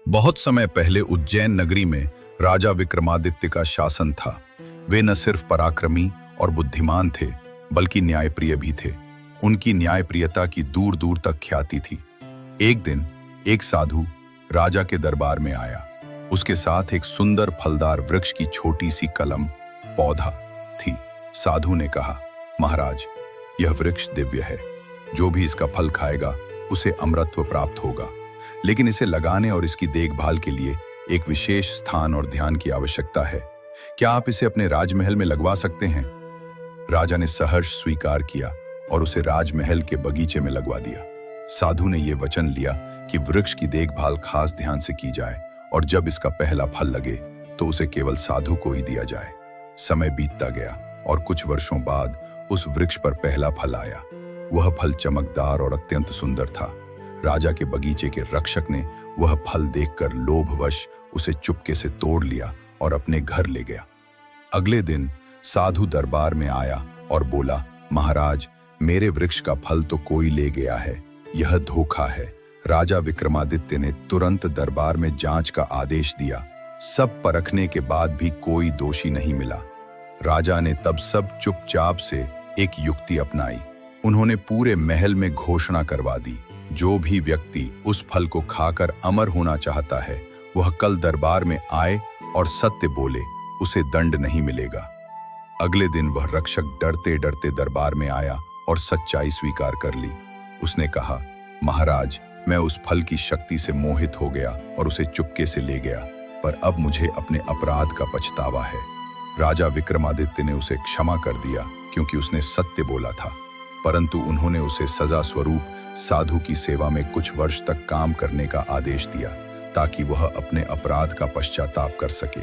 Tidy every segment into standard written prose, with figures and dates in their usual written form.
बहुत समय पहले उज्जैन नगरी में राजा विक्रमादित्य का शासन था। वे न सिर्फ पराक्रमी और बुद्धिमान थे, बल्कि न्यायप्रिय भी थे। उनकी न्यायप्रियता की दूर दूर तक ख्याति थी। एक दिन एक साधु राजा के दरबार में आया। उसके साथ एक सुंदर फलदार वृक्ष की छोटी सी कलम पौधा थी। साधु ने कहा, महाराज, यह वृक्ष दिव्य है। जो भी इसका फल खाएगा उसे अमरत्व प्राप्त होगा, लेकिन इसे लगाने और इसकी देखभाल के लिए एक विशेष स्थान और ध्यान की आवश्यकता है। क्या आप इसे अपने राजमहल में लगवा सकते हैं? राजा ने सहर्ष स्वीकार किया और उसे राजमहल के बगीचे में लगवा दिया। साधु ने यह वचन लिया कि वृक्ष की देखभाल खास ध्यान से की जाए और जब इसका पहला फल लगे तो उसे केवल साधु को ही दिया जाए। समय बीतता गया और कुछ वर्षों बाद उस वृक्ष पर पहला फल आया। वह फल चमकदार और अत्यंत सुंदर था। राजा के बगीचे के रक्षक ने वह फल देखकर लोभवश उसे चुपके से तोड़ लिया और अपने घर ले गया। अगले दिन साधु दरबार में आया और बोला, महाराज, मेरे वृक्ष का फल तो कोई ले गया है। यह धोखा है। राजा विक्रमादित्य ने तुरंत दरबार में जांच का आदेश दिया। सब परखने के बाद भी कोई दोषी नहीं मिला। राजा ने तब सब चुपचाप से एक युक्ति अपनाई। उन्होंने पूरे महल में घोषणा करवा दी, जो भी व्यक्ति उस फल को खाकर अमर होना चाहता है, वह कल दरबार में आए और सत्य बोले, उसे दंड नहीं मिलेगा। अगले दिन वह रक्षक डरते डरते दरबार में आया और सच्चाई स्वीकार कर ली। उसने कहा, महाराज, मैं उस फल की शक्ति से मोहित हो गया और उसे चुपके से ले गया, पर अब मुझे अपने अपराध का पछतावा है। राजा विक्रमादित्य ने उसे क्षमा कर दिया क्योंकि उसने सत्य बोला था, परंतु उन्होंने उसे सजा स्वरूप साधु की सेवा में कुछ वर्ष तक काम करने का आदेश दिया, ताकि वह अपने अपराध का पश्चाताप कर सके।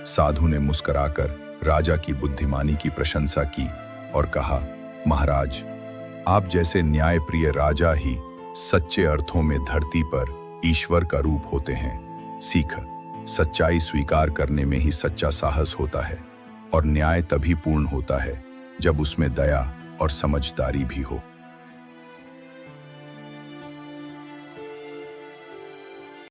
साधु ने मुस्कुराकर राजा की बुद्धिमानी की प्रशंसा की और कहा, महाराज, आप जैसे न्यायप्रिय राजा ही सच्चे अर्थों में धरती पर ईश्वर का रूप होते हैं। सीख, सच्चाई स्वीकार करने में ही सच्चा साहस होता है और न्याय तभी पूर्ण होता है जब उसमें दया और समझदारी भी हो।